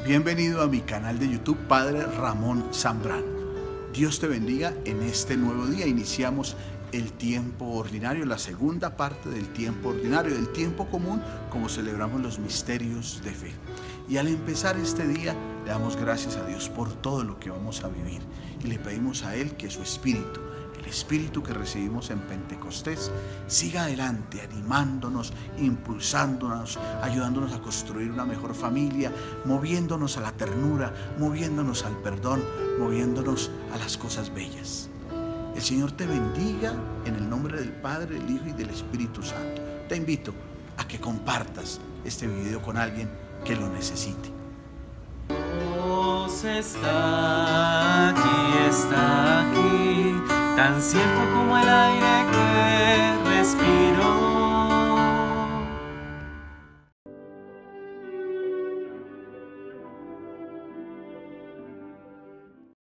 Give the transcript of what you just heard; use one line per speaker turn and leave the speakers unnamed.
Bienvenido a mi canal de YouTube, Padre Ramón Zambrano. Dios te bendiga en este nuevo día. Iniciamos el tiempo ordinario, la segunda parte del tiempo ordinario, del tiempo común, como celebramos los misterios de fe. Y al empezar este día, le damos gracias a Dios por todo lo que vamos a vivir. Y le pedimos a Él que su Espíritu, el Espíritu que recibimos en Pentecostés, siga adelante, animándonos, impulsándonos, ayudándonos a construir una mejor familia, moviéndonos a la ternura, moviéndonos al perdón, moviéndonos a las cosas bellas. El Señor te bendiga en el nombre del Padre, del Hijo y del Espíritu Santo. Te invito a que compartas este video con alguien que lo necesite.
Dios está aquí, tan cierto como el aire que